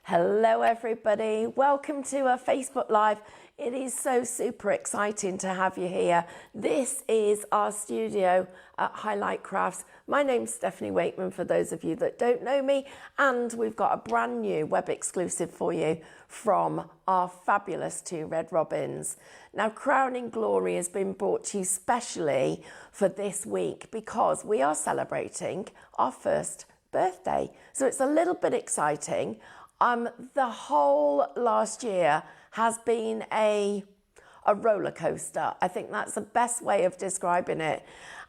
Hello everybody, welcome to a Facebook Live. It is so super exciting to have you here. This is our studio at Highlight Crafts. My name's Stephanie Wakeman for those of you that don't know me, and we've got a brand new web exclusive for you from our fabulous two Red Robins. Now, Crowning Glory has been brought to you specially for this week because we are celebrating our first birthday. So it's a little bit exciting. The whole last year has been a roller coaster. I think that's the best way of describing it.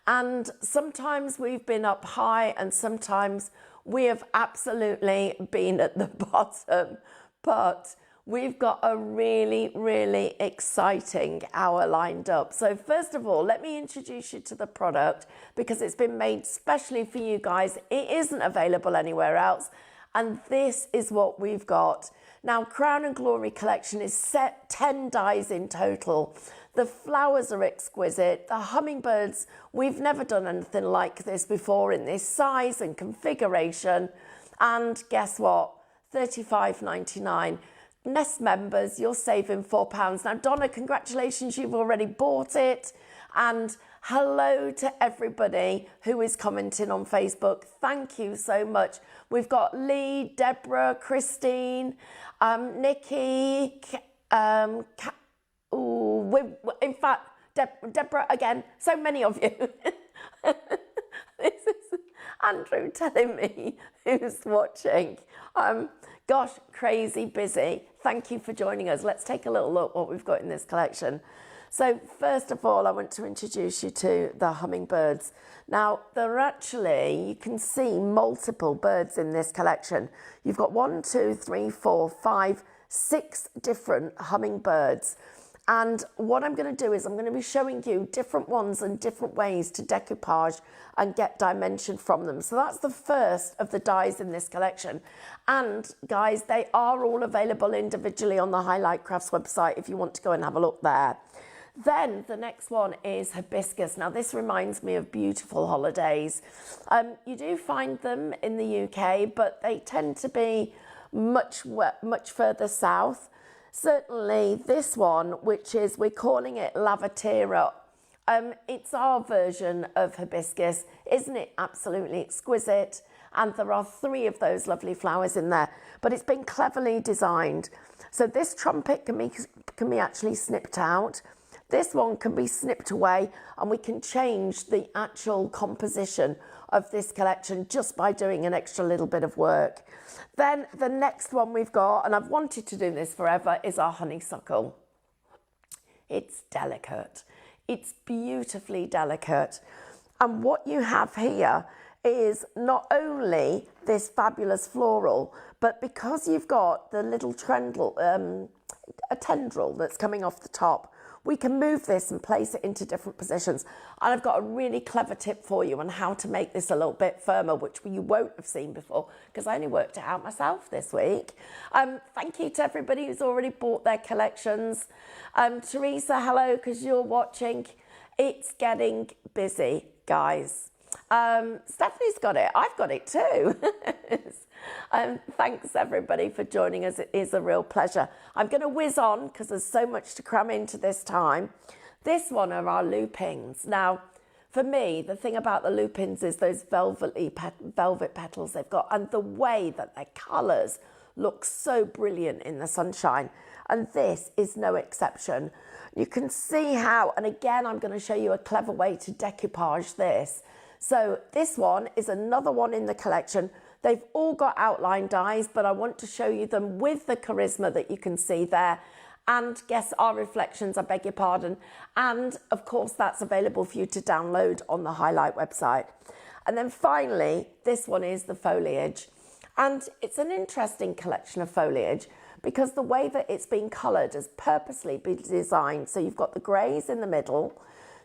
And sometimes we've been up high and sometimes we have absolutely been at the bottom. But we've got a really, really exciting hour lined up. So first of all, let me introduce you to the product because it's been made specially for you guys. It isn't available anywhere else. And this is what we've got. Now, Crown and Glory collection is set 10 dies in total. The flowers are exquisite. The hummingbirds, we've never done anything like this before in this size and configuration. And guess what? $35.99. Nest members, you're saving £4. Now, Donna, congratulations, you've already bought it. And hello to everybody who is commenting on Facebook. Thank you so much. We've got Lee, Deborah, Christine, Nikki, in fact, Deborah again, so many of you. This is Andrew telling me who's watching. Gosh, crazy busy. Thank you for joining us. Let's take a little look what we've got in this collection. So first of all, I want to introduce you to the hummingbirds. Now, there are actually, you can see multiple birds in this collection. You've got 1, 2, 3, 4, 5, 6 different hummingbirds. And what I'm going to do is I'm going to be showing you different ones and different ways to decoupage and get dimension from them. So that's the first of the dies in this collection. And guys, they are all available individually on the Highlight Crafts website if you want to go and have a look there. Then the next one is Hibiscus. Now this reminds me of beautiful holidays. You do find them in the UK, but they tend to be much further south. Certainly this one, which is, we're calling it Lavatera. It's our version of Hibiscus. Isn't it absolutely exquisite? And there are 3 of those lovely flowers in there, but it's been cleverly designed. So this trumpet can be actually snipped out. This one can be snipped away, and we can change the actual composition of this collection just by doing an extra little bit of work. Then the next one we've got, and I've wanted to do this forever, is our honeysuckle. It's delicate. It's beautifully delicate. And what you have here is not only this fabulous floral, but because you've got the little a tendril that's coming off the top, we can move this and place it into different positions. And I've got a really clever tip for you on how to make this a little bit firmer, which you won't have seen before because I only worked it out myself this week. Thank you to everybody who's already bought their collections. Teresa, hello, because you're watching. It's getting busy, guys. Stephanie's got it. I've got it too. Thanks everybody for joining us. It is a real pleasure. I'm going to whiz on because there's so much to cram into this time. This one are our lupins. Now, for me, the thing about the lupins is those velvet petals they've got, and the way that their colours look so brilliant in the sunshine. And this is no exception. You can see how, and again, I'm going to show you a clever way to decoupage this. So this one is another one in the collection. They've all got outline dies, but I want to show you them with the charisma that you can see there. And guess our reflections, I beg your pardon. And of course, that's available for you to download on the Highlight website. And then finally, this one is the Foliage. And it's an interesting collection of foliage because the way that it's been coloured has purposely been designed. So you've got the greys in the middle,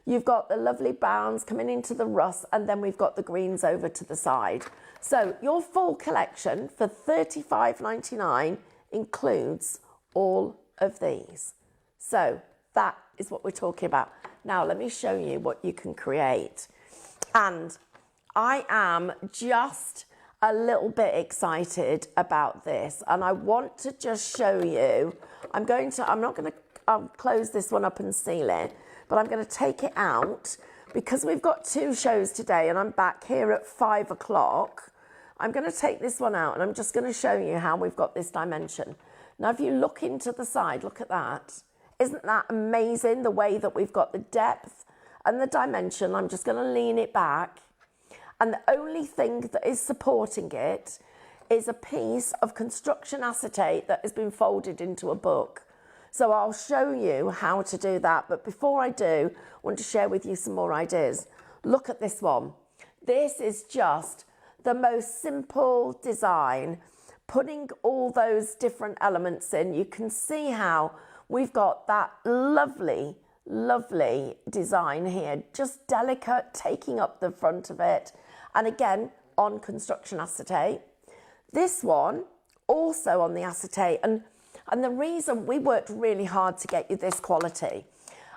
you've got the lovely browns coming into the rust, and then we've got the greens over to the side. So your full collection for $35.99 includes all of these. So that is what we're talking about. Now let me show you what you can create. And I am just a little bit excited about this, and I want to just show you. I'll close this one up and seal it, but I'm going to take it out because we've got 2 shows today and I'm back here at 5 o'clock. I'm going to take this one out and I'm just going to show you how we've got this dimension. Now, if you look into the side, look at that. Isn't that amazing, the way that we've got the depth and the dimension? I'm just going to lean it back. And the only thing that is supporting it is a piece of construction acetate that has been folded into a book. So I'll show you how to do that. But before I do, I want to share with you some more ideas. Look at this one. This is just the most simple design, putting all those different elements in. You can see how we've got that lovely, lovely design here, just delicate, taking up the front of it. And again, on construction acetate. This one, also on the acetate. And the reason we worked really hard to get you this quality,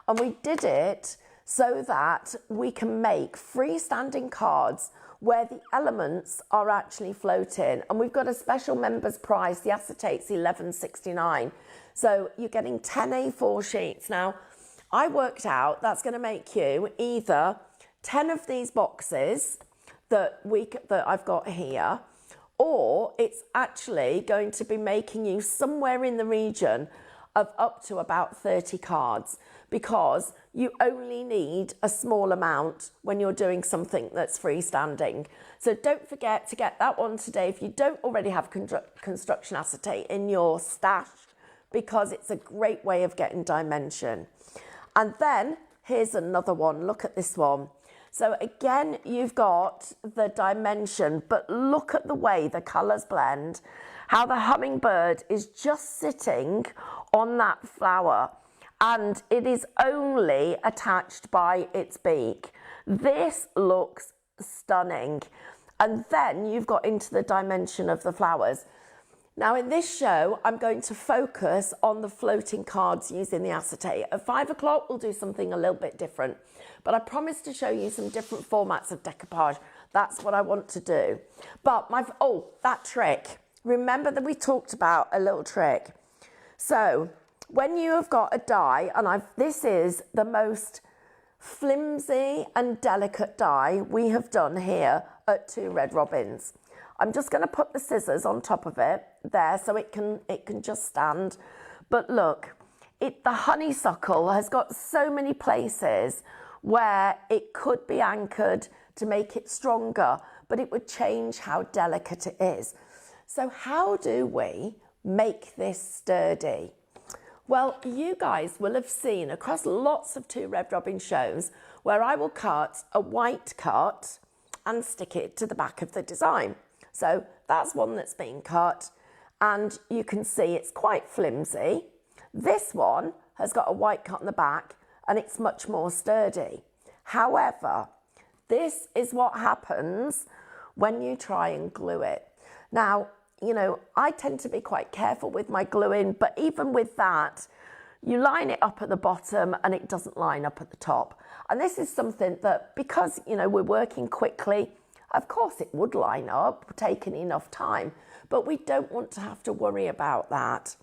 and we did it so that we can make freestanding cards where the elements are actually floating. And we've got a special members price. The acetate's $11.69. So you're getting 10 A4 sheets. Now, I worked out that's going to make you either 10 of these boxes that I've got here, or it's actually going to be making you somewhere in the region of up to about 30 cards, because you only need a small amount when you're doing something that's freestanding. So don't forget to get that one today if you don't already have construction acetate in your stash, because it's a great way of getting dimension. And then here's another one. Look at this one. So again, you've got the dimension, but look at the way the colours blend, how the hummingbird is just sitting on that flower and it is only attached by its beak. This looks stunning. And then you've got into the dimension of the flowers. Now in this show, I'm going to focus on the floating cards using the acetate. At 5 o'clock, we'll do something a little bit different. But I promised to show you some different formats of decoupage. That's what I want to do. But that trick. Remember that we talked about a little trick. So when you have got a die, and this is the most flimsy and delicate die we have done here at 2 Red Robins. I'm just going to put the scissors on top of it there so it can just stand. But look, the honeysuckle has got so many places where it could be anchored to make it stronger, but it would change how delicate it is. So how do we make this sturdy? Well, you guys will have seen across lots of 2 Red Robin shows where I will cut a white cut and stick it to the back of the design. So that's one that's been cut, and you can see it's quite flimsy. This one has got a white cut on the back and it's much more sturdy. However, this is what happens when you try and glue it. Now, you know, I tend to be quite careful with my gluing, but even with that, you line it up at the bottom and it doesn't line up at the top. And this is something that, because, you know, we're working quickly, of course it would line up, taking enough time, but we don't want to have to worry about that.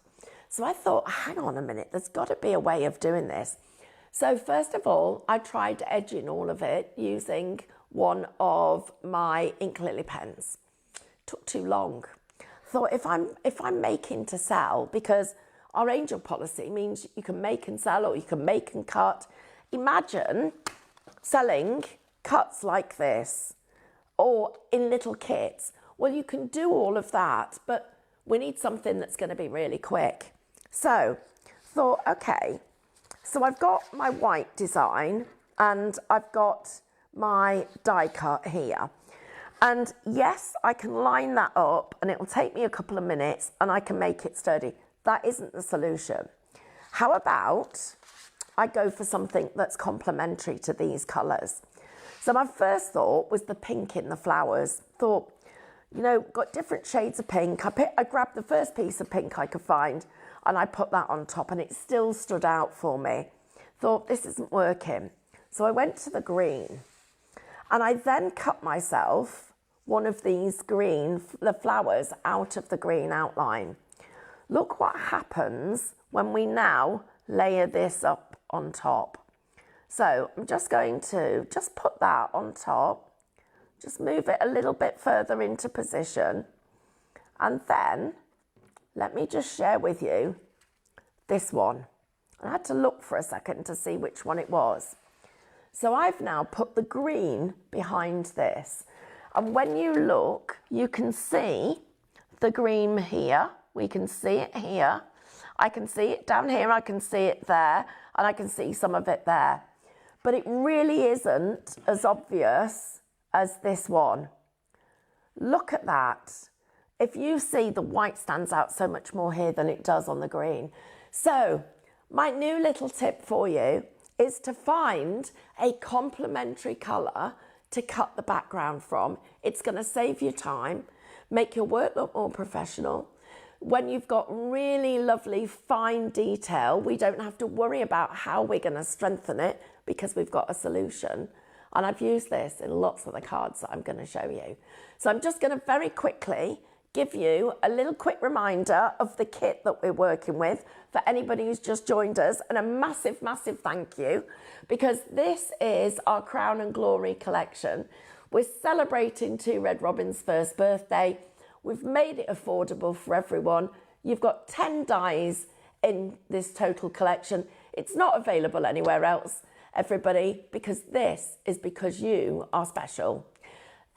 So I thought, hang on a minute, there's got to be a way of doing this. So first of all, I tried edging all of it using one of my ink lily pens. Took too long. Thought if I'm making to sell, because our angel policy means you can make and sell or you can make and cut. Imagine selling cuts like this or in little kits. Well, you can do all of that, but we need something that's going to be really quick. So thought, okay, so I've got my white design and I've got my die cut here. And yes, I can line that up and it will take me a couple of minutes and I can make it sturdy. That isn't the solution. How about I go for something that's complementary to these colours? So my first thought was the pink in the flowers. Thought, you know, got different shades of pink. I grabbed the first piece of pink I could find and I put that on top and it still stood out for me. Thought, this isn't working. So I went to the green and I then cut myself one of these the flowers out of the green outline. Look what happens when we now layer this up on top. So I'm just going to just put that on top, just move it a little bit further into position. And then let me just share with you this one. I had to look for a second to see which one it was. So I've now put the green behind this. And when you look, you can see the green here. We can see it here. I can see it down here. I can see it there. And I can see some of it there. But it really isn't as obvious as this one. Look at that. If you see, the white stands out so much more here than it does on the green. So my new little tip for you is to find a complementary colour to cut the background from. It's going to save you time, make your work look more professional. When you've got really lovely fine detail, we don't have to worry about how we're going to strengthen it because we've got a solution. And I've used this in lots of the cards that I'm going to show you. So I'm just going to very quickly give you a little quick reminder of the kit that we're working with for anybody who's just joined us, and a massive, massive thank you, because this is our Crown and Glory collection. We're celebrating 2 Red Robin's first birthday. We've made it affordable for everyone. You've got 10 dies in this total collection. It's not available anywhere else, everybody, because this is because you are special.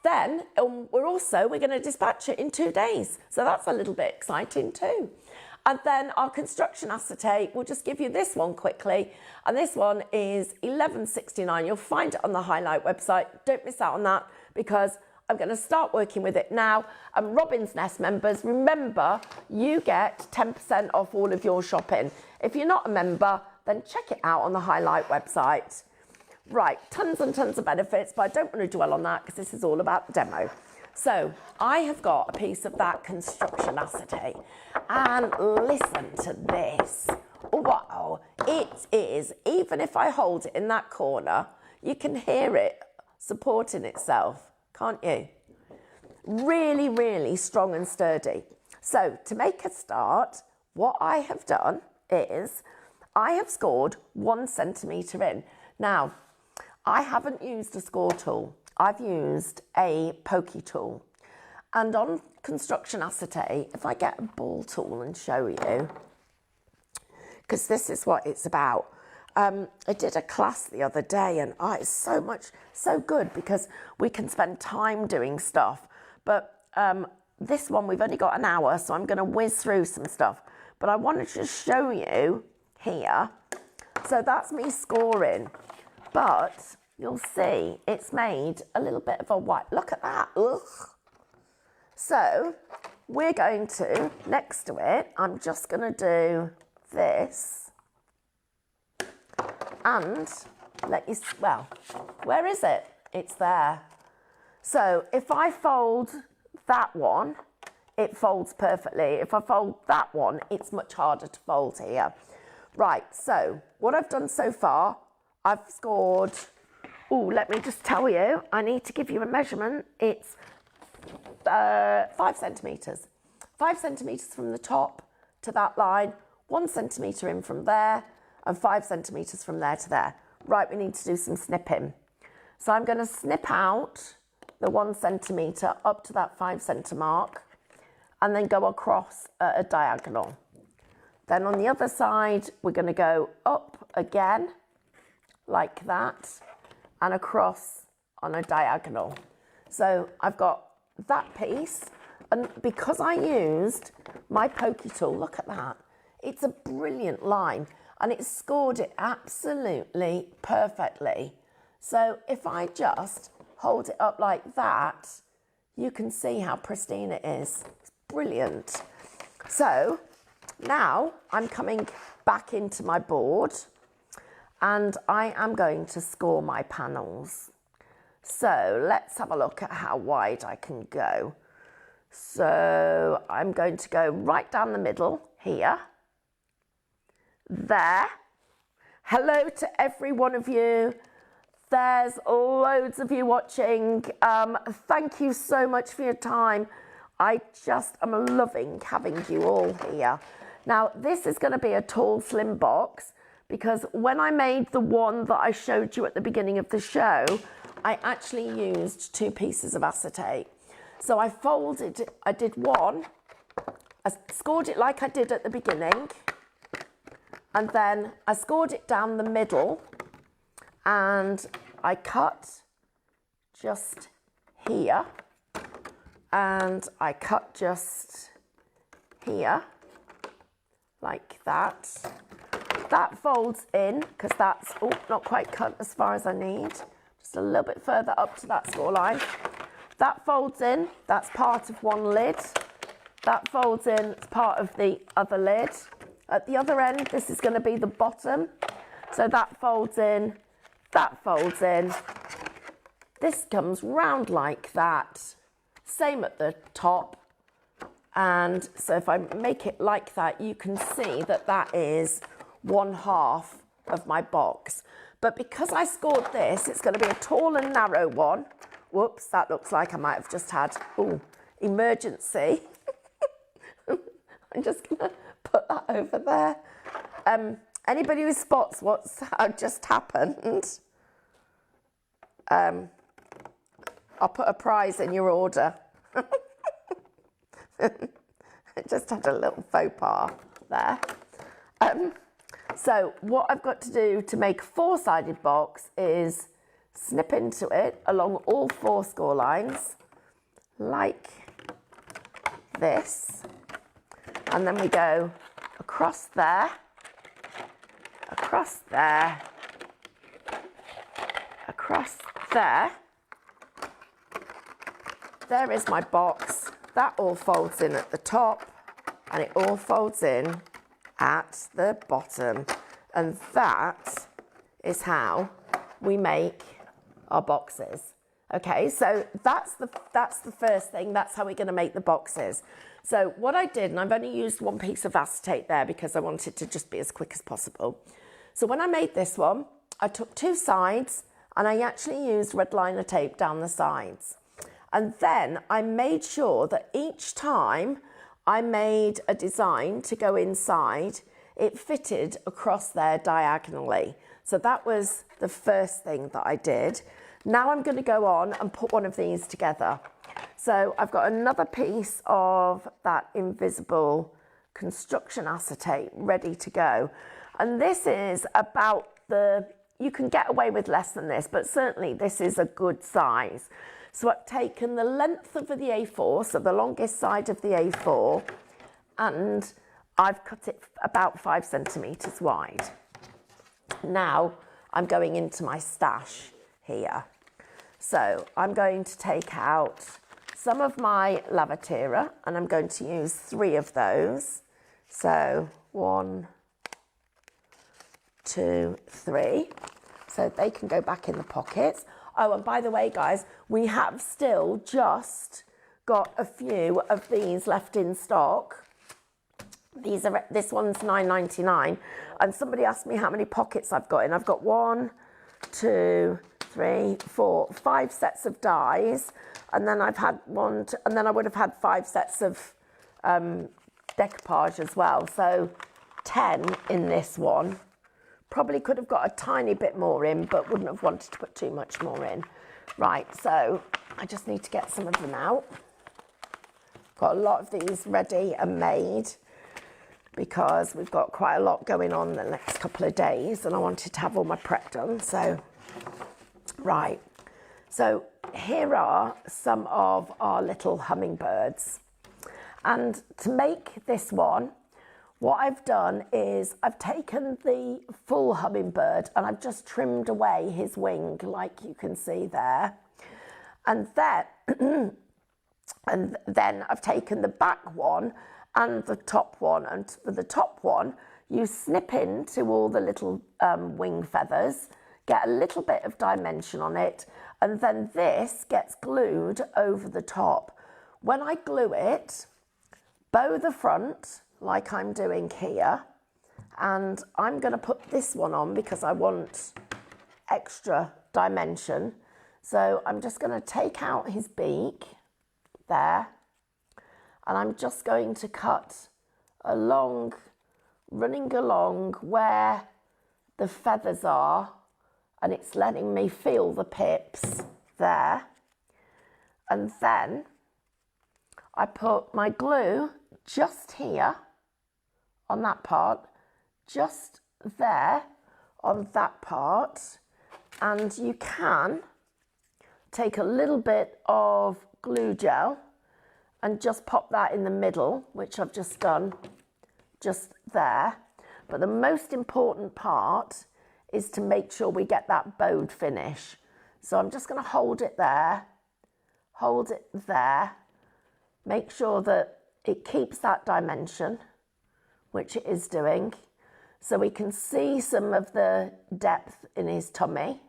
Then we're going to dispatch it in 2 days. So that's a little bit exciting too. And then our construction acetate, we'll just give you this one quickly. And this one is $11.69. You'll find it on the Highlight website. Don't miss out on that, because I'm going to start working with it now. And Robin's Nest members, remember, you get 10% off all of your shopping. If you're not a member, then check it out on the Highlight website. Right, tons and tons of benefits, but I don't want to dwell on that because this is all about the demo. So I have got a piece of that construction acetate, and listen to this. Wow, it is, even if I hold it in that corner, you can hear it supporting itself, can't you? Really, really strong and sturdy. So to make a start, what I have done is I have scored 1 centimetre in. Now, I haven't used a score tool. I've used a pokey tool. And on construction acetate, if I get a ball tool and show you, because this is what it's about. I did a class the other day, and it's so good because we can spend time doing stuff. But this one, we've only got an hour, so I'm going to whiz through some stuff. But I wanted to show you here. So that's me scoring. But you'll see it's made a little bit of a white. Look at that. Ugh. So we're going to, next to it, I'm just going to do this. And let you, well, where is it? It's there. So if I fold that one, it folds perfectly. If I fold that one, it's much harder to fold here. Right, so what I've done so far, I've scored, let me just tell you, I need to give you a measurement. It's 5 centimetres. 5 centimetres from the top to that line, 1 centimetre in from there, and 5 centimetres from there to there. Right, we need to do some snipping. So I'm going to snip out the 1 centimetre up to that 5 centimetre mark, and then go across at a diagonal. Then on the other side, we're going to go up again, like that, and across on a diagonal. So I've got that piece, and because I used my pokey tool, look at that. It's a brilliant line, and it scored it absolutely perfectly. So if I just hold it up like that, you can see how pristine it is. It's brilliant. So now I'm coming back into my board, and I am going to score my panels. So let's have a look at how wide I can go. So I'm going to go right down the middle here, there. Hello to every one of you. There's loads of you watching. Thank you so much for your time. I just am loving having you all here. Now, this is going to be a tall, slim box because when I made the one that I showed you at the beginning of the show, I actually used 2 pieces of acetate. So I folded, I did one, I scored it like I did at the beginning, and then I scored it down the middle, and I cut just here, and I cut just here, like that. That folds in, because that's, oh, not quite cut as far as I need. Just a little bit further up to that score line. That folds in, that's part of one lid. That folds in, it's part of the other lid. At the other end, this is going to be the bottom. So that folds in, that folds in. This comes round like that. Same at the top. And so if I make it like that, you can see that that is 1/2 of my box. But because I scored this, it's going to be a tall and narrow one. Whoops, that looks like I might have just had, ooh, emergency. I'm just going to put that over there. Anybody who spots what's just happened, I'll put a prize in your order. I just had a little faux pas there. So what I've got to do to make a 4-sided box is snip into it along all 4 score lines, like this. And then we go across there, across there, across there. There is my box. That all folds in at the top, and it all folds in at the bottom. And that is how we make our boxes. Okay, so that's the first thing. That's how we're going to make the boxes. So what I did, and I've only used 1 piece of acetate there because I wanted to just be as quick as possible. So when I made this one, I took 2 sides and I actually used red liner tape down the sides. And then I made sure that each time I made a design to go inside, it fitted across there diagonally. So that was the first thing that I did. Now I'm going to go on and put one of these together. So I've got another piece of that invisible construction acetate ready to go. And this is about you can get away with less than this, but certainly this is a good size. So I've taken the length of the A4, so the longest side of the A4, and I've cut it about 5 centimetres wide. Now I'm going into my stash here. So I'm going to take out some of my Lavatera, and I'm going to use 3 of those. So 1, 2, 3. So they can go back in the pockets. Oh, and by the way, guys, we have still just got a few of these left in stock. This one's $9.99, and somebody asked me how many pockets I've got in. I've got 1, 2, 3, 4, 5 sets of dies, and then I've had and then I would have had 5 sets of decoupage as well. So 10 in this one. Probably could have got a tiny bit more in, but wouldn't have wanted to put too much more in. Right, so I just need to get some of them out. Got a lot of these ready and made because we've got quite a lot going on the next couple of days, and I wanted to have all my prep done. So, right. So here are some of our little hummingbirds. And to make this one, what I've done is I've taken the full hummingbird and I've just trimmed away his wing, like you can see there. And then, I've taken the back one and the top one. And for the top one, you snip into all the little wing feathers, get a little bit of dimension on it, and then this gets glued over the top. When I glue it, bow the front, like I'm doing here, and I'm going to put this one on because I want extra dimension. So I'm just going to take out his beak there, and I'm just going to cut along, running along where the feathers are, and it's letting me feel the pips there. And then I put my glue just here on that part, just there on that part, and you can take a little bit of glue gel and just pop that in the middle, which I've just done just there. But the most important part is to make sure we get that bowed finish. So I'm just going to hold it there, make sure that it keeps that dimension, which it is doing, so we can see some of the depth in his tummy.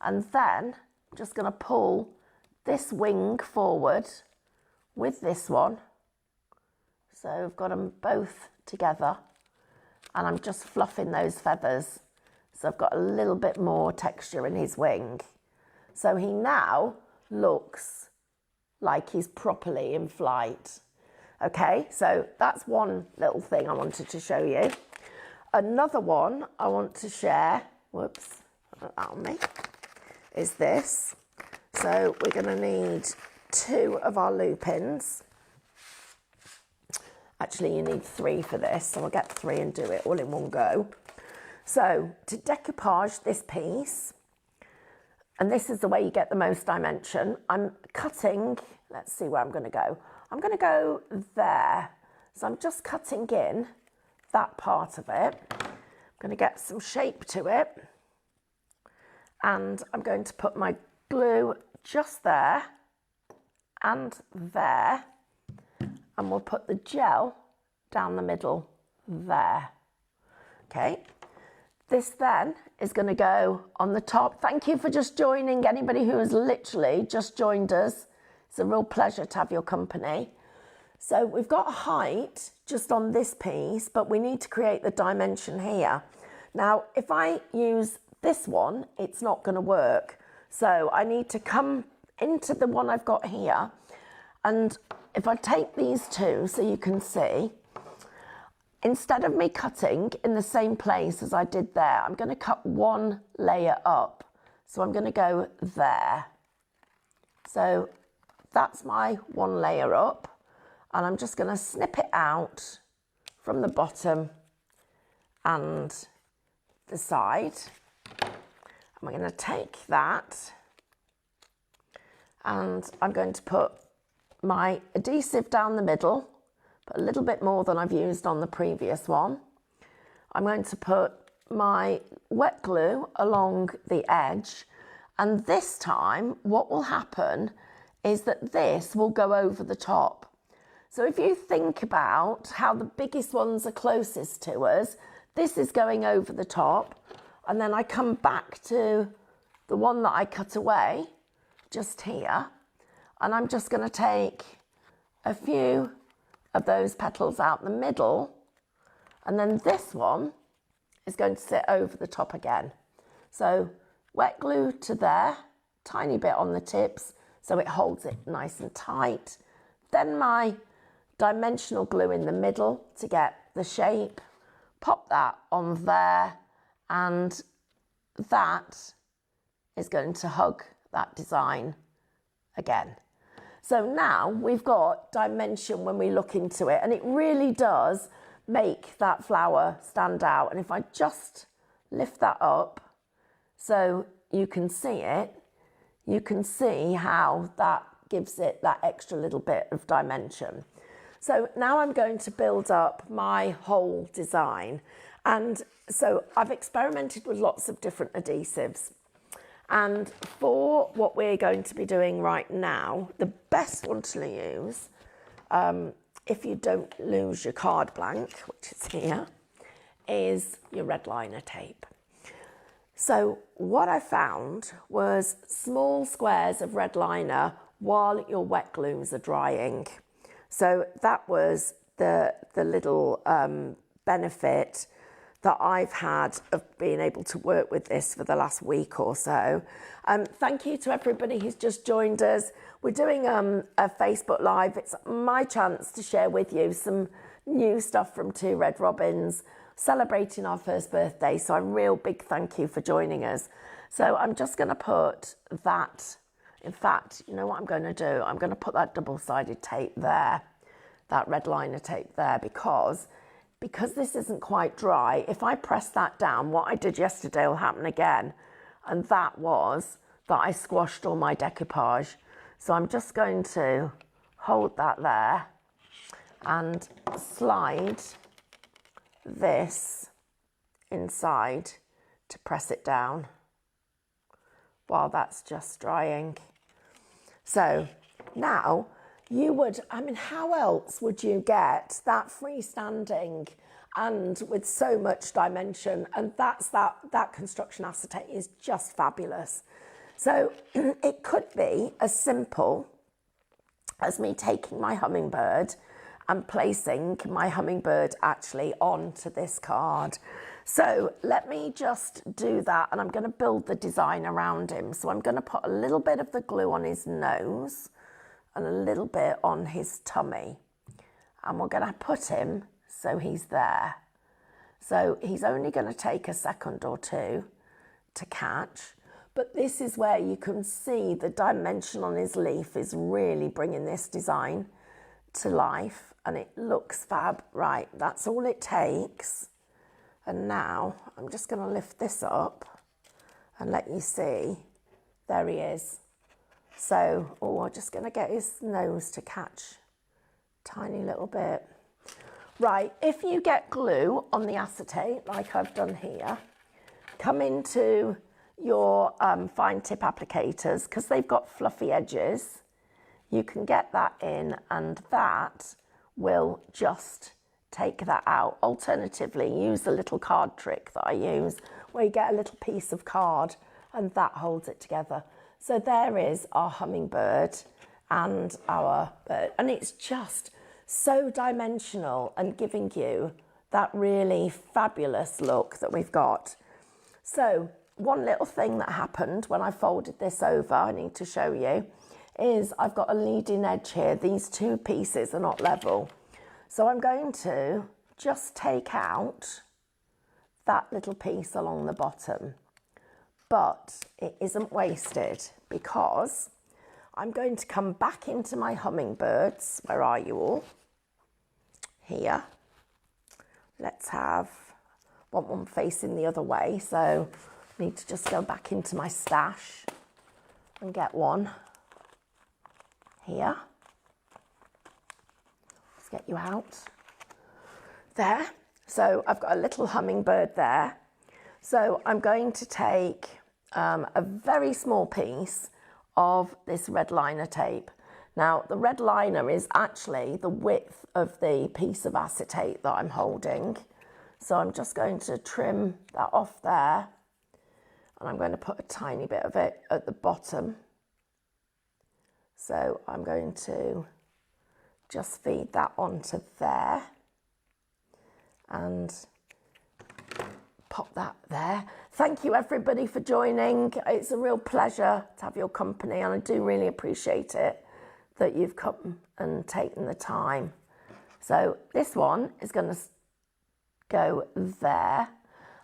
And then I'm just going to pull this wing forward with this one. So I've got them both together, and I'm just fluffing those feathers. So I've got a little bit more texture in his wing. So he now looks like he's properly in flight. Okay, so that's one little thing I wanted to show you. Another one I want to share, whoops, that on me, is this. So we're going to need 2 of our lupins. Actually, you need 3 for this, so I'll get 3 and do it all in one go. So to decoupage this piece, and this is the way you get the most dimension, I'm cutting, let's see where I'm going to go. I'm going to go there. So I'm just cutting in that part of it. I'm going to get some shape to it. And I'm going to put my glue just there and there. And we'll put the gel down the middle there. Okay. This then is going to go on the top. Thank you for just joining. Anybody who has literally just joined us, it's a real pleasure to have your company. So we've got a height just on this piece, but we need to create the dimension here. Now, if I use this one, it's not going to work. So I need to come into the one I've got here. And if I take these 2 so you can see, instead of me cutting in the same place as I did there, I'm going to cut 1 layer up. So I'm going to go there. So that's my 1 layer up. And I'm just going to snip it out from the bottom and the side. I'm going to take that, and I'm going to put my adhesive down the middle, but a little bit more than I've used on the previous one. I'm going to put my wet glue along the edge, and this time what will happen is that this will go over the top. So if you think about how the biggest ones are closest to us, this is going over the top, and then I come back to the one that I cut away just here, and I'm just going to take a few of those petals out the middle, and then this one is going to sit over the top again. So wet glue to there, tiny bit on the tips so it holds it nice and tight. Then my dimensional glue in the middle to get the shape, pop that on there, and that is going to hug that design again. So now we've got dimension when we look into it, and it really does make that flower stand out. And if I just lift that up so you can see it, you can see how that gives it that extra little bit of dimension. So now I'm going to build up my whole design. And so I've experimented with lots of different adhesives. And for what we're going to be doing right now, the best one to use, if you don't lose your card blank, which is here, is your red liner tape. So what I found was small squares of red liner while your wet glues are drying. So that was the little benefit that I've had of being able to work with this for the last week or so. Thank you to everybody who's just joined us. We're doing a Facebook Live. It's my chance to share with you some new stuff from Two Red Robins, celebrating our first birthday. So a real big thank you for joining us. So I'm just going to put that, in fact, you know what I'm going to do? I'm going to put that double-sided tape there, that red liner tape there, because this isn't quite dry. If I press that down, what I did yesterday will happen again. And that was that I squashed all my decoupage. So I'm just going to hold that there and slide this inside to press it down while that's just drying. So now you would, I mean, how else would you get that freestanding and with so much dimension? And that construction acetate is just fabulous. So it could be as simple as me taking my hummingbird and placing my hummingbird actually onto this card. So let me just do that, and I'm going to build the design around him. So I'm going to put a little bit of the glue on his nose and a little bit on his tummy, and we're going to put him so he's there. So he's only going to take a second or two to catch, but this is where you can see the dimension on his leaf is really bringing this design to life, and it looks fab. Right, that's all it takes. And now I'm just going to lift this up and let you see. There he is. So, I'm just going to get his nose to catch a tiny little bit. Right, if you get glue on the acetate, like I've done here, come into your fine tip applicators, because they've got fluffy edges. You can get that in, and that will just take that out. Alternatively, use the little card trick that I use, where you get a little piece of card and that holds it together. So there is our hummingbird and our bird, and it's just so dimensional and giving you that really fabulous look that we've got. So one little thing that happened when I folded this over, I need to show you, is I've got a leading edge here. These two pieces are not level. So I'm going to just take out that little piece along the bottom, but it isn't wasted, because I'm going to come back into my hummingbirds. Where are you all? Here. Let's have, want one facing the other way, so I need to just go back into my stash and get one here. Get you out there. So I've got a little hummingbird there. So I'm going to take a very small piece of this red liner tape. Now the red liner is actually the width of the piece of acetate that I'm holding. So I'm just going to trim that off there, and I'm going to put a tiny bit of it at the bottom. So I'm going to just feed that onto there and pop that there. Thank you everybody for joining. It's a real pleasure to have your company, and I do really appreciate it that you've come and taken the time. So this one is going to go there,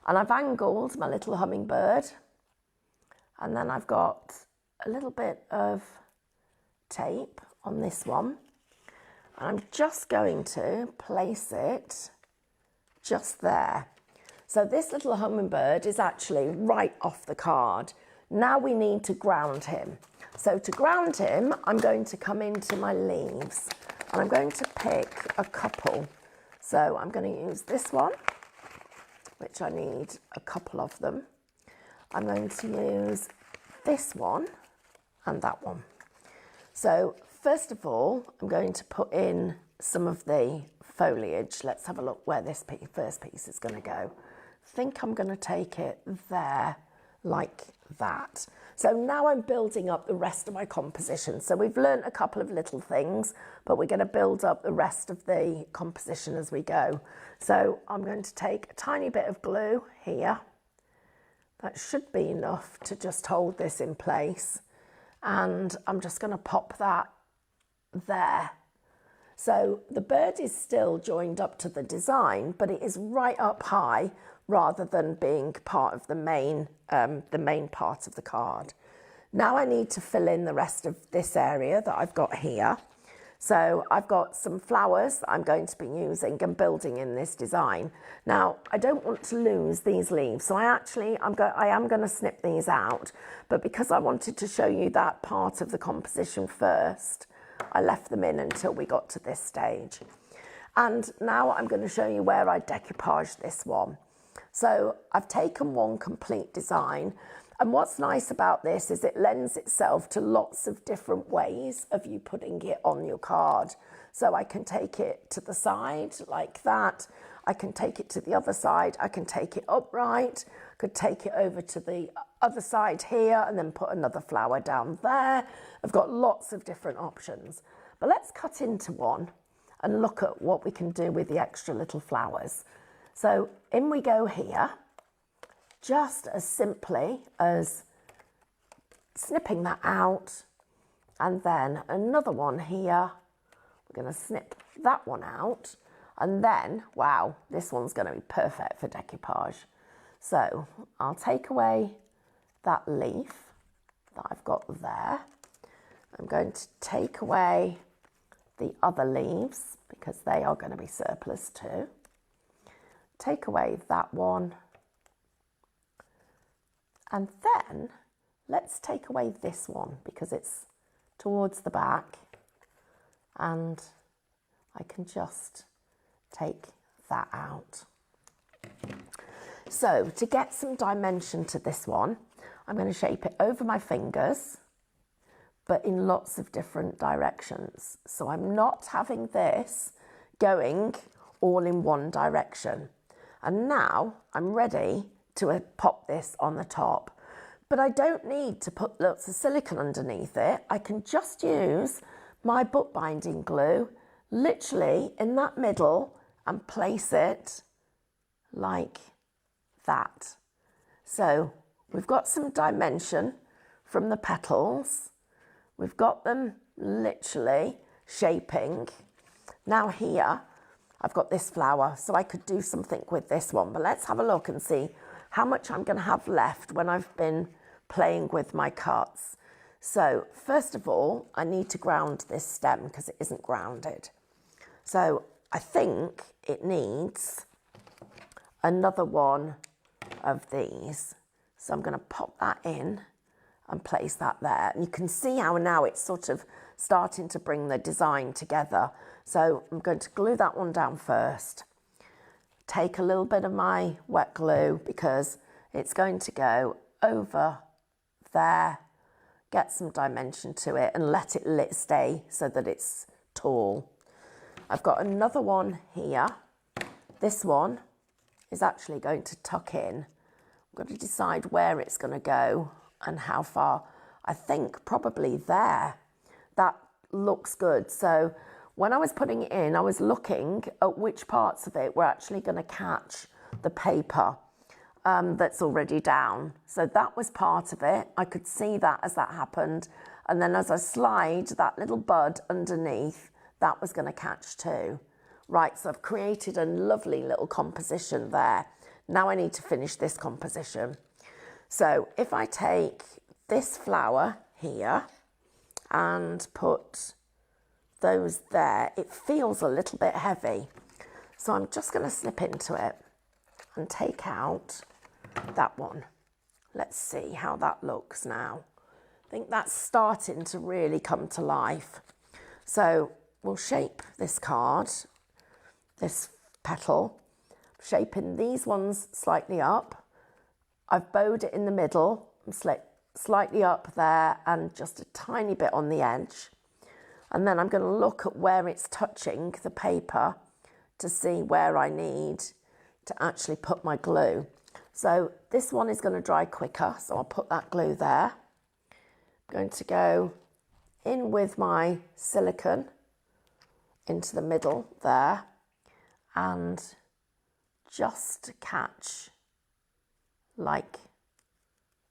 and I've angled my little hummingbird, and then I've got a little bit of tape on this one. I'm just going to place it just there. So this little hummingbird is actually right off the card. Now we need to ground him. So to ground him, I'm going to come into my leaves, and I'm going to pick a couple. So I'm going to use this one, which I need a couple of them. I'm going to use this one and that one. So first of all, I'm going to put in some of the foliage. Let's have a look where this first piece is going to go. I think I'm going to take it there like that. So now I'm building up the rest of my composition. So we've learnt a couple of little things, but we're going to build up the rest of the composition as we go. So I'm going to take a tiny bit of glue here. That should be enough to just hold this in place. And I'm just going to pop that there. So the bird is still joined up to the design, but it is right up high rather than being part of the main part of the card. Now I need to fill in the rest of this area that I've got here. So I've got some flowers that I'm going to be using and building in this design. Now, I don't want to lose these leaves, so I am going to snip these out, but because I wanted to show you that part of the composition first, I left them in until we got to this stage. And now I'm going to show you where I decoupage this one. So I've taken one complete design, and what's nice about this is it lends itself to lots of different ways of you putting it on your card. So I can take it to the side like that. I can take it to the other side. I can take it upright. I could take it over to the other side here and then put another flower down there. I've got lots of different options. But let's cut into one and look at what we can do with the extra little flowers. So in we go here. Just as simply as snipping that out, and then another one here. We're going to snip that one out, and then, wow, this one's going to be perfect for decoupage. So I'll take away that leaf that I've got there. I'm going to take away the other leaves because they are going to be surplus too. Take away that one. And then let's take away this one because it's towards the back, and I can just take that out. So to get some dimension to this one, I'm going to shape it over my fingers, but in lots of different directions. So I'm not having this going all in one direction. And now I'm ready to pop this on the top, but I don't need to put lots of silicone underneath it. I can just use my bookbinding glue literally in that middle and place it like that. So we've got some dimension from the petals. We've got them literally shaping. Now here I've got this flower, so I could do something with this one, but let's have a look and see how much I'm going to have left when I've been playing with my cuts. So first of all, I need to ground this stem because it isn't grounded. So I think it needs another one of these. So I'm going to pop that in and place that there. And you can see how now it's sort of starting to bring the design together. So I'm going to glue that one down first. Take a little bit of my wet glue because it's going to go over there, get some dimension to it and let it stay so that it's tall. I've got another one here. This one is actually going to tuck in. I've got to decide where it's going to go and how far. I think probably there. That looks good. So when I was putting it in, I was looking at which parts of it were actually going to catch the paper that's already down. So that was part of it. I could see that as that happened. And then as I slide that little bud underneath, that was going to catch too. Right, so I've created a lovely little composition there. Now I need to finish this composition. So if I take this flower here and put those there, it feels a little bit heavy. So I'm just going to snip into it and take out that one. Let's see how that looks now. I think that's starting to really come to life. So we'll shape this card, this petal, shaping these ones slightly up. I've bowed it in the middle, slightly up there and just a tiny bit on the edge. And then I'm going to look at where it's touching the paper to see where I need to actually put my glue. So this one is going to dry quicker, so I'll put that glue there. going to go in with my silicone into the middle there and just catch like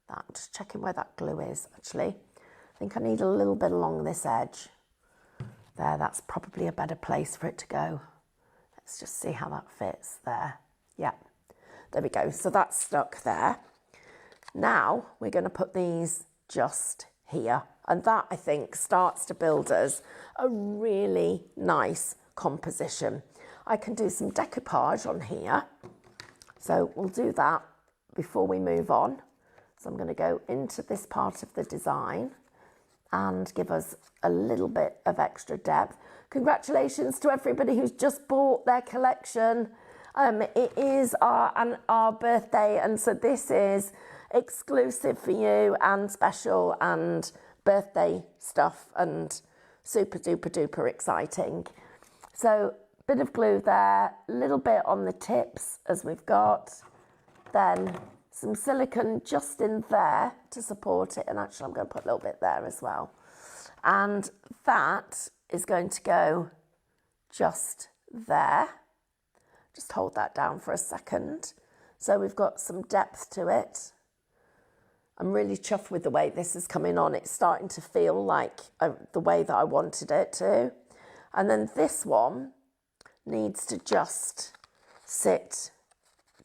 that. Just checking where that glue is actually. I think I need a little bit along this edge. There, that's probably a better place for it to go. Let's just see how that fits there. Yeah, there we go. So that's stuck there. Now we're going to put these just here. And that, I think, starts to build us a really nice composition. I can do some decoupage on here. So we'll do that before we move on. So I'm going to go into this part of the design and give us a little bit of extra depth. Congratulations to everybody who's just bought their collection. It is our birthday, and so this is exclusive for you and special and birthday stuff and super duper duper exciting. So bit of glue there, a little bit on the tips as we've got, then some silicone just in there to support it, and actually I'm going to put a little bit there as well. And that is going to go just there. Just hold that down for a second. So we've got some depth to it. I'm really chuffed with the way this is coming on. It's starting to feel like the way that I wanted it to. And then this one needs to just sit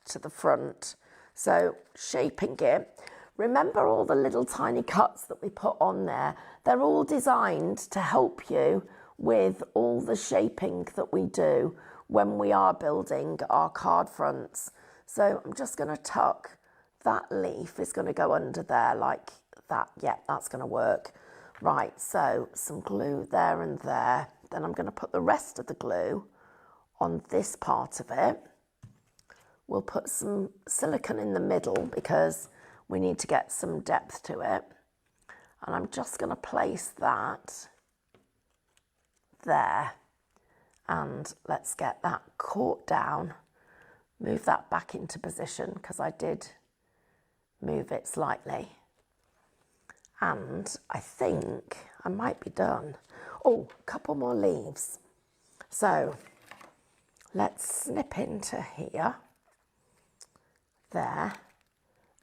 to the front. So shaping it. Remember all the little tiny cuts that we put on there? They're all designed to help you with all the shaping that we do when we are building our card fronts. So I'm just going to tuck that leaf is going to go under there like that. Yeah, that's going to work. Right, so some glue there and there. Then I'm going to put the rest of the glue on this part of it. We'll put some silicone in the middle because we need to get some depth to it. And I'm just going to place that there. And let's get that caught down. Move that back into position because I did move it slightly. And I think I might be done. Oh, a couple more leaves. So let's snip into here. There.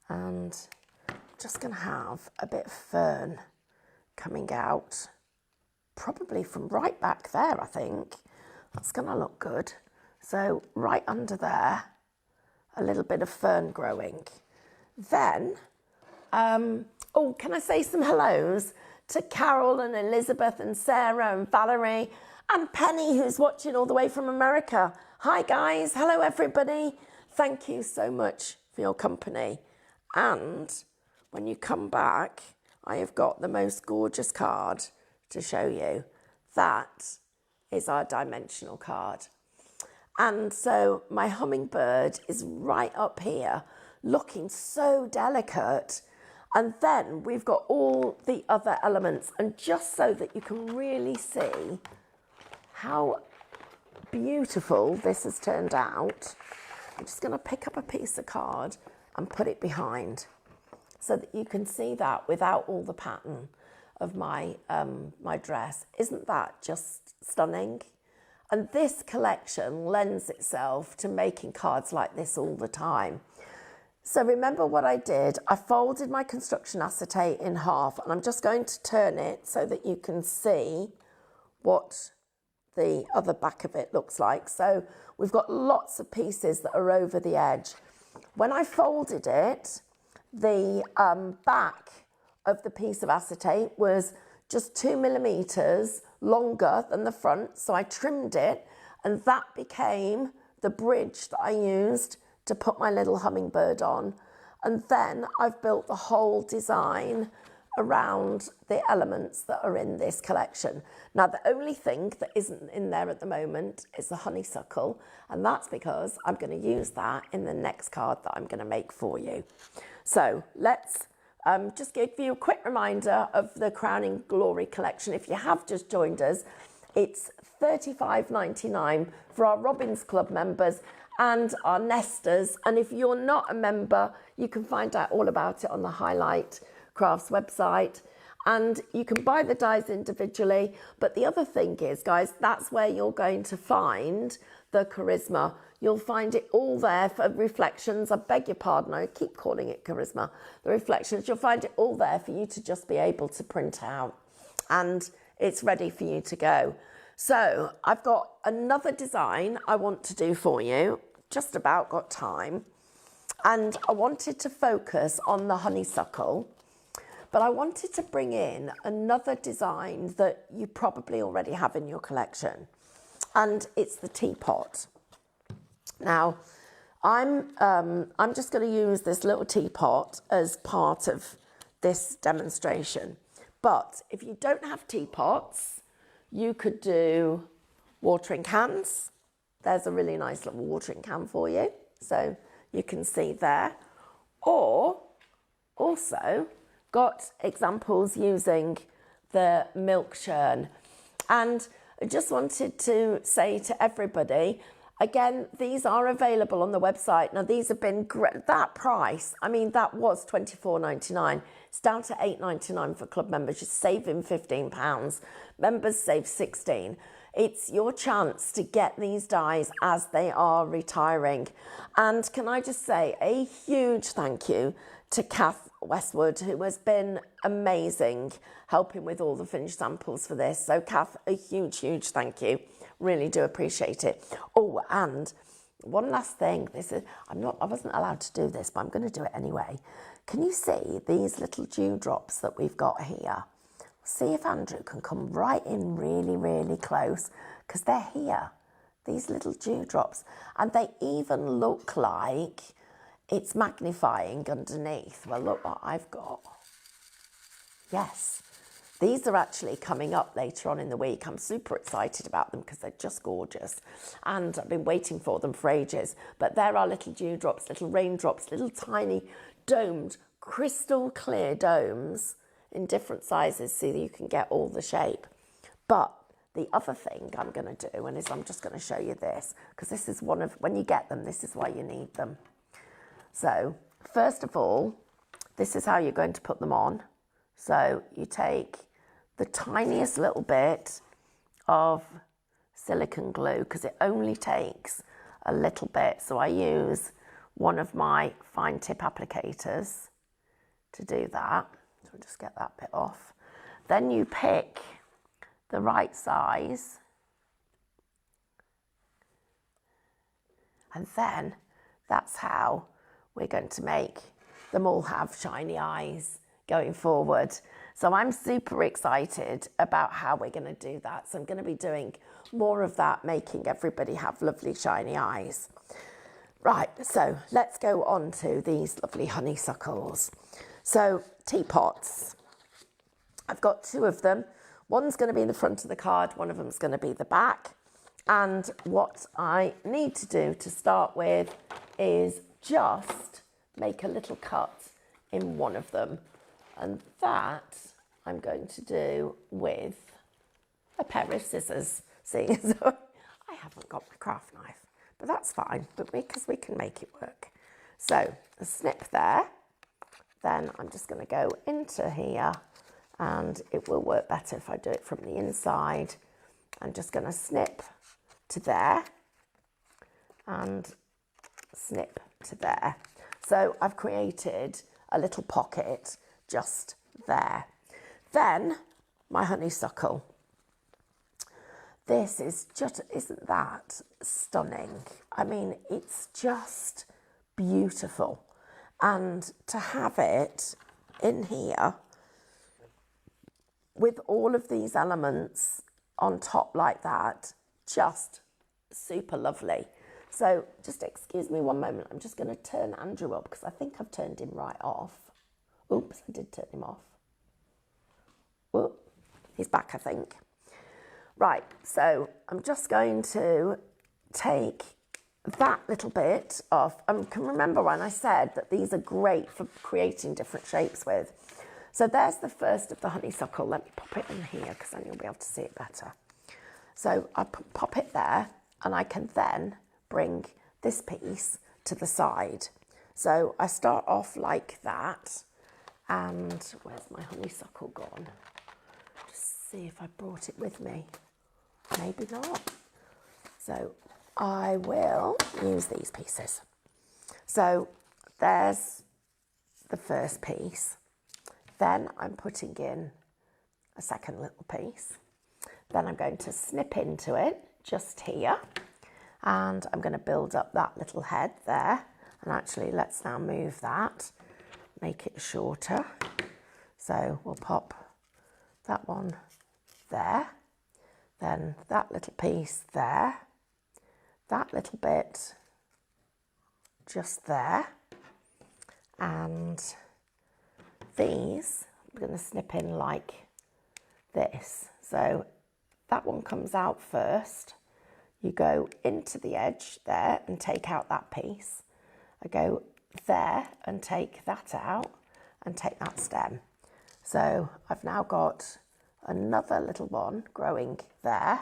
And just going to have a bit of fern coming out, probably from right back there, I think. That's going to look good. So right under there, a little bit of fern growing. Then, oh, can I say some hellos to Carol and Elizabeth and Sarah and Valerie and Penny, who's watching all the way from America. Hi guys, hello everybody. Thank you so much for your company. And when you come back, I have got the most gorgeous card to show you. That is our dimensional card. And so my hummingbird is right up here, looking so delicate. And then we've got all the other elements. And just so that you can really see how beautiful this has turned out, I'm just going to pick up a piece of card and put it behind so that you can see that without all the pattern of my my dress. Isn't that just stunning? And this collection lends itself to making cards like this all the time. So remember what I did? I folded my construction acetate in half, and I'm just going to turn it so that you can see what the other back of it looks like. So we've got lots of pieces that are over the edge. When I folded it, the back of the piece of acetate was just 2 millimeters longer than the front. So I trimmed it, and that became the bridge that I used to put my little hummingbird on. And then I've built the whole design around the elements that are in this collection. Now, the only thing that isn't in there at the moment is the honeysuckle, and that's because I'm going to use that in the next card that I'm going to make for you. So let's just give you a quick reminder of the Crowning Glory collection. If you have just joined us, it's $35.99 for our Robins Club members and our nesters. And if you're not a member, you can find out all about it on the Highlight Crafts website. And you can buy the dies individually. But the other thing is, guys, that's where you're going to find the charisma. You'll find it all there for reflections. I beg your pardon, I keep calling it charisma. The reflections, you'll find it all there for you to just be able to print out. And it's ready for you to go. So I've got another design I want to do for you. Just about got time. And I wanted to focus on the honeysuckle. But I wanted to bring in another design that you probably already have in your collection, and it's the teapot. Now, I'm just going to use this little teapot as part of this demonstration. But if you don't have teapots, you could do watering cans. There's a really nice little watering can for you, so you can see there. Or also got examples using the milk churn. And I just wanted to say to everybody, again, these are available on the website. Now, these have been great. That price, I mean, that was £24.99. It's down to £8.99 for club members. You're saving £15. Members save £16. It's your chance to get these dies as they are retiring. And can I just say a huge thank you to Kath Westwood, who has been amazing helping with all the finished samples for this. So Kath, a huge, huge thank you. Really do appreciate it. Oh, and one last thing. I wasn't allowed to do this, but I'm going to do it anyway. Can you see these little dewdrops that we've got here? See if Andrew can come right in really, really close, because they're here. These little dewdrops. And they even look like it's magnifying underneath. Well, look what I've got. Yes, these are actually coming up later on in the week. I'm super excited about them because they're just gorgeous. And I've been waiting for them for ages. But there are little dewdrops, little raindrops, little tiny domed, crystal clear domes in different sizes so that you can get all the shape. But the other thing I'm going to do, and is I'm just going to show you this, because this is one of, when you get them, this is why you need them. So, first of all, this is how you're going to put them on. So, you take the tiniest little bit of silicone glue, because it only takes a little bit. So, I use one of my fine tip applicators to do that. So, I'll just get that bit off. Then you pick the right size. And then that's how we're going to make them all have shiny eyes going forward. So I'm super excited about how we're going to do that. So I'm going to be doing more of that, making everybody have lovely shiny eyes. Right, so let's go on to these lovely honeysuckles. So teapots. I've got two of them. One's going to be in the front of the card, one of them's going to be the back. And what I need to do to start with is just make a little cut in one of them. And that I'm going to do with a pair of scissors. See, so I haven't got my craft knife, but that's fine, because we can make it work. So a snip there, then I'm just going to go into here, and it will work better if I do it from the inside. I'm just going to snip to there and snip to there. So I've created a little pocket just there. Then my honeysuckle. This is just, isn't that stunning? I mean, it's just beautiful. And to have it in here with all of these elements on top like that, just super lovely. So just excuse me one moment. I'm just going to turn Andrew up because I think I've turned him right off. Oops, I did turn him off. Whoop, he's back, I think. Right, so I'm just going to take that little bit off. Can remember when I said that these are great for creating different shapes with. So there's the first of the honeysuckle. Let me pop it in here because then you'll be able to see it better. So I pop it there, and I can then bring this piece to the side. So I start off like that, And where's my honeysuckle gone? Just see if I brought it with me. Maybe not. So I will use these pieces. So there's the first piece. Then I'm putting in a second little piece. Then I'm going to snip into it just here. And I'm going to build up that little head there. And actually, let's now move that, make it shorter. So we'll pop that one there. Then that little piece there. That little bit just there. And these, I'm going to snip in like this. So that one comes out first. You go into the edge there and take out that piece. I go there and take that out and take that stem. So I've now got another little one growing there.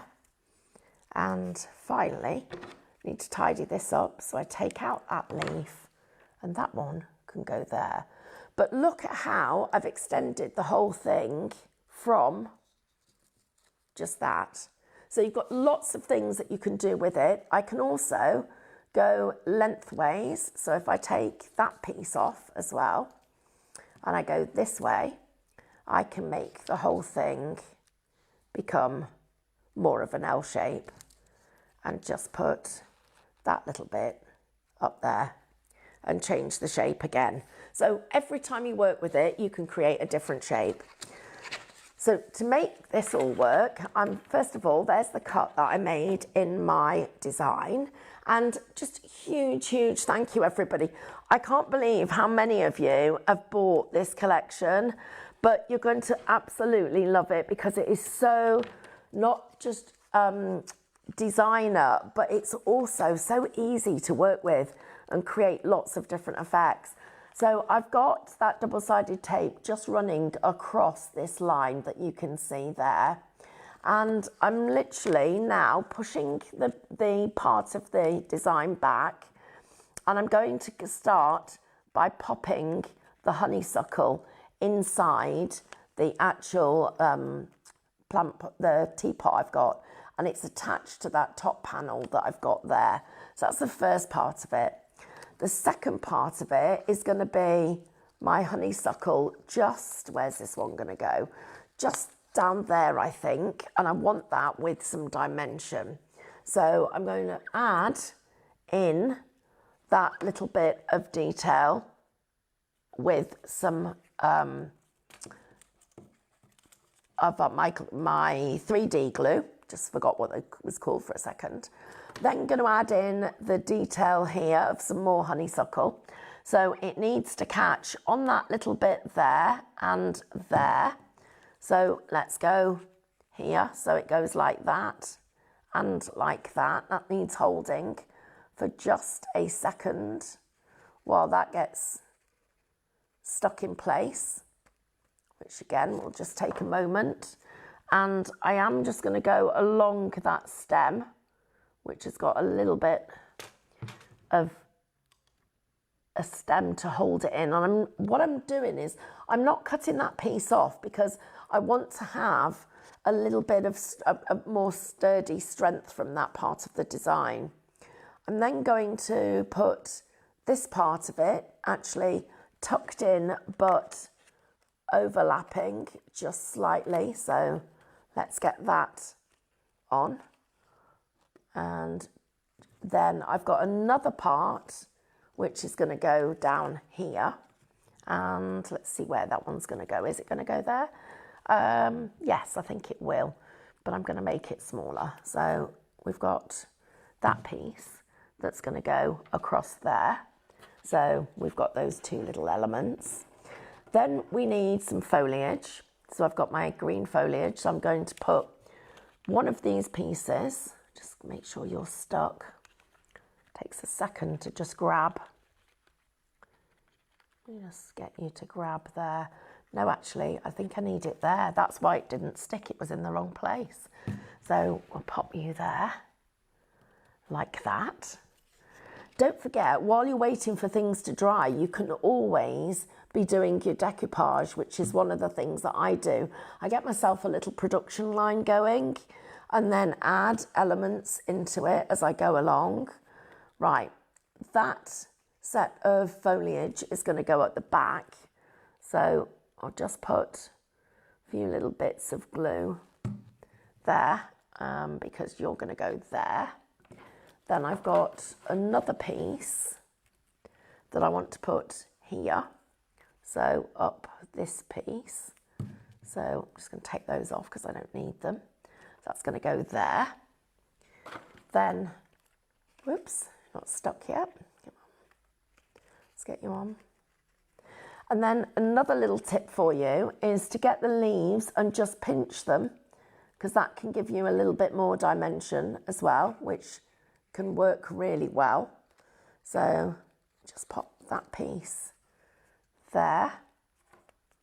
And finally, I need to tidy this up. So I take out that leaf and that one can go there. But look at how I've extended the whole thing from just that. So you've got lots of things that you can do with it. I can also go lengthways. So if I take that piece off as well, and I go this way, I can make the whole thing become more of an L shape and just put that little bit up there and change the shape again. So every time you work with it, you can create a different shape. So to make this all work, first of all, there's the cut that I made in my design. And just huge, huge thank you, everybody. I can't believe how many of you have bought this collection, but you're going to absolutely love it because it is so not just designer, but it's also so easy to work with and create lots of different effects. So I've got that double-sided tape just running across this line that you can see there. And I'm literally now pushing the part of the design back. And I'm going to start by popping the honeysuckle inside the actual the teapot I've got. And it's attached to that top panel that I've got there. So that's the first part of it. The second part of it is going to be my honeysuckle just, where's this one going to go? Just down there, I think, and I want that with some dimension. So I'm going to add in that little bit of detail with some of my 3D glue. Just forgot what it was called for a second. Then going to add in the detail here of some more honeysuckle. So it needs to catch on that little bit there and there. So let's go here. So it goes like that and like that. That needs holding for just a second while that gets stuck in place, which again will just take a moment. And I am just going to go along that stem, which has got a little bit of a stem to hold it in. And what I'm doing is I'm not cutting that piece off because I want to have a little bit of a more sturdy strength from that part of the design. I'm then going to put this part of it actually tucked in but overlapping just slightly. So let's get that on. And then I've got another part which is going to go down here. And let's see where that one's going to go. Is it going to go there? Yes, I think it will, but I'm going to make it smaller. So we've got that piece that's going to go across there. So we've got those two little elements. Then we need some foliage. So I've got my green foliage. So I'm going to put one of these pieces. Just make sure you're stuck. Takes a second to just grab. Just get you to grab there. No, actually, I think I need it there. That's why it didn't stick. It was in the wrong place. So we'll pop you there, like that. Don't forget, while you're waiting for things to dry, you can always be doing your decoupage, which is one of the things that I do. I get myself a little production line going and then add elements into it as I go along. Right, that set of foliage is going to go at the back. So I'll just put a few little bits of glue there because you're going to go there. Then I've got another piece that I want to put here. So up this piece. So I'm just going to take those off because I don't need them. That's going to go there. Then, whoops, not stuck yet. Come on. Let's get you on. And then another little tip for you is to get the leaves and just pinch them, because that can give you a little bit more dimension as well, which can work really well. So just pop that piece there,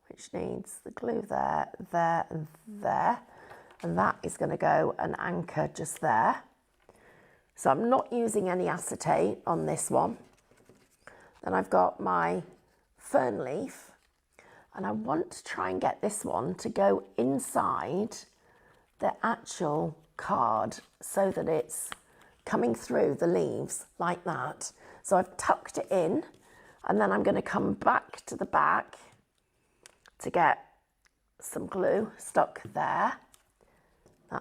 which needs the glue there, there and there. And that is going to go and anchor just there. So I'm not using any acetate on this one. Then I've got my fern leaf, and I want to try and get this one to go inside the actual card so that it's coming through the leaves like that. So I've tucked it in, and then I'm going to come back to the back to get some glue stuck there.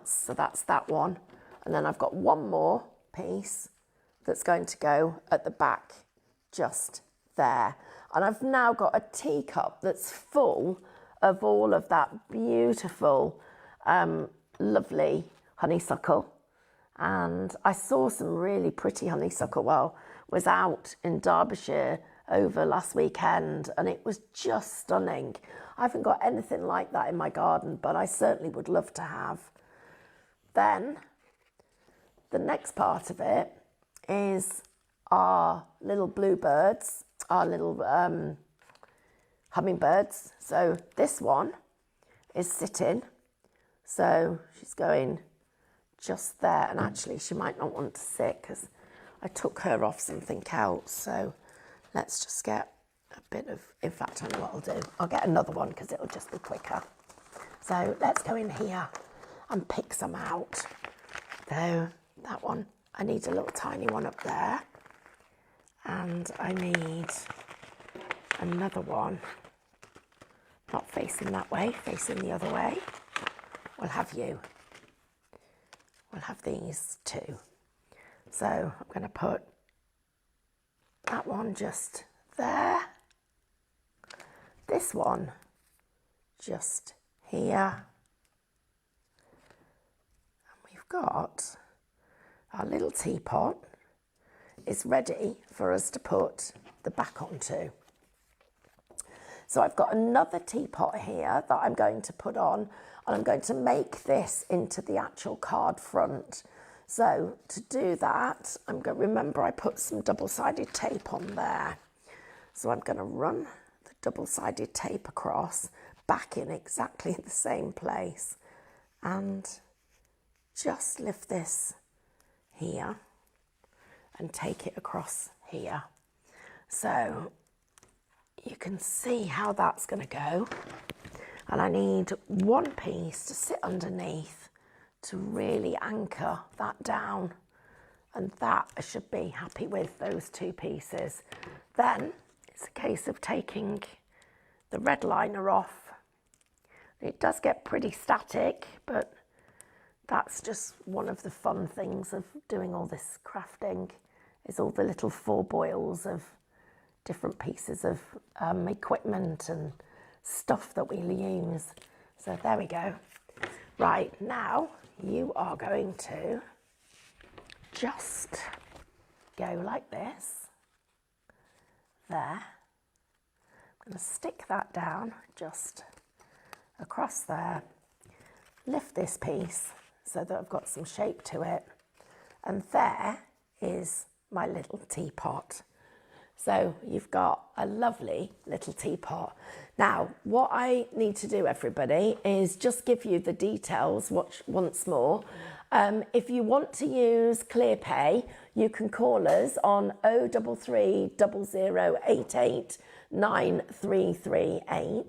So that's that one. And then I've got one more piece that's going to go at the back just there. And I've now got a teacup that's full of all of that beautiful, lovely honeysuckle. And I saw some really pretty honeysuckle while I was out in Derbyshire over last weekend, and it was just stunning. I haven't got anything like that in my garden, but I certainly would love to have. Then the next part of it is our little bluebirds, our little hummingbirds. So this one is sitting, so she's going just there, and actually she might not want to sit because I took her off something else. So let's just get a bit of, in fact I know what I'll do, I'll get another one because it'll just be quicker. So let's go in here and pick some out. So that one, I need a little tiny one up there, and I need another one, not facing that way, facing the other way. We'll have these two. So I'm going to put that one just there, this one just here. Got our little teapot is ready for us to put the back onto. So I've got another teapot here that I'm going to put on, and I'm going to make this into the actual card front. So to do that, I'm going to remember I put some double-sided tape on there. So I'm going to run the double-sided tape across, back in exactly the same place, and just lift this here and take it across here. So you can see how that's going to go. And I need one piece to sit underneath to really anchor that down. And that I should be happy with, those two pieces. Then it's a case of taking the red liner off. It does get pretty static, but that's just one of the fun things of doing all this crafting, is all the little four-boils of different pieces of equipment and stuff that we'll use. So there we go. Right, now you are going to just go like this. There. I'm going to stick that down just across there. Lift this piece so that I've got some shape to it. And there is my little teapot. So you've got a lovely little teapot. Now, what I need to do, everybody, is just give you the details once more. If you want to use ClearPay, you can call us on 033 0088 9338. I'll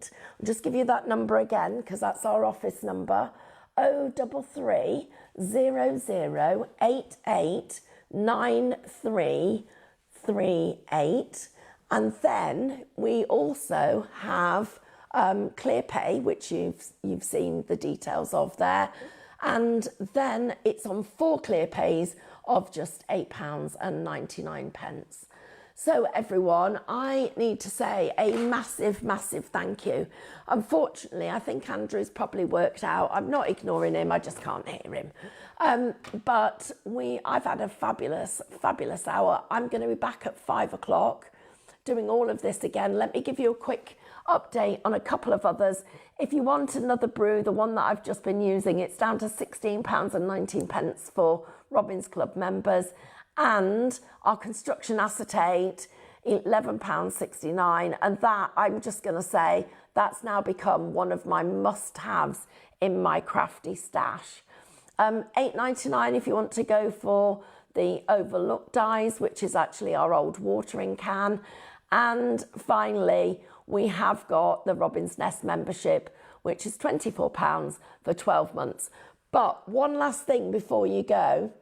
just give you that number again because that's our office number. 033 0088 9338. And then we also have ClearPay, which you've seen the details of there. And then it's on 4 ClearPays of just £8.99. So everyone, I need to say a massive, massive thank you. Unfortunately, I think Andrew's probably worked out. I'm not ignoring him, I just can't hear him. But I've had a fabulous, fabulous hour. I'm going to be back at 5 o'clock doing all of this again. Let me give you a quick update on a couple of others. If you want another brew, the one that I've just been using, it's down to £16.19 for Robins Club members, and our construction acetate, £11.69, and that, I'm just going to say, that's now become one of my must-haves in my crafty stash. £8.99 if you want to go for the Overlook dyes, which is actually our old watering can. And finally, we have got the Robin's Nest membership, which is £24 for 12 months. But one last thing before you go,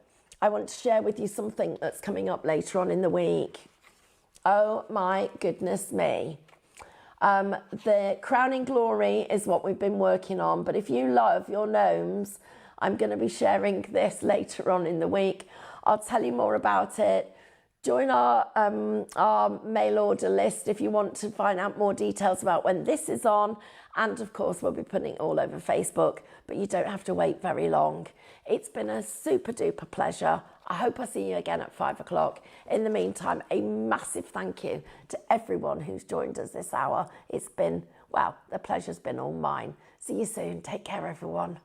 I want to share with you something that's coming up later on in the week. Oh my goodness me. The Crowning Glory is what we've been working on, but if you love your gnomes, I'm going to be sharing this later on in the week. I'll tell you more about it. Join our mail order list if you want to find out more details about when this is on. And of course, we'll be putting it all over Facebook, but you don't have to wait very long. It's been a super duper pleasure. I hope I see you again at 5 o'clock. In the meantime, a massive thank you to everyone who's joined us this hour. It's been, well, the pleasure's been all mine. See you soon. Take care, everyone.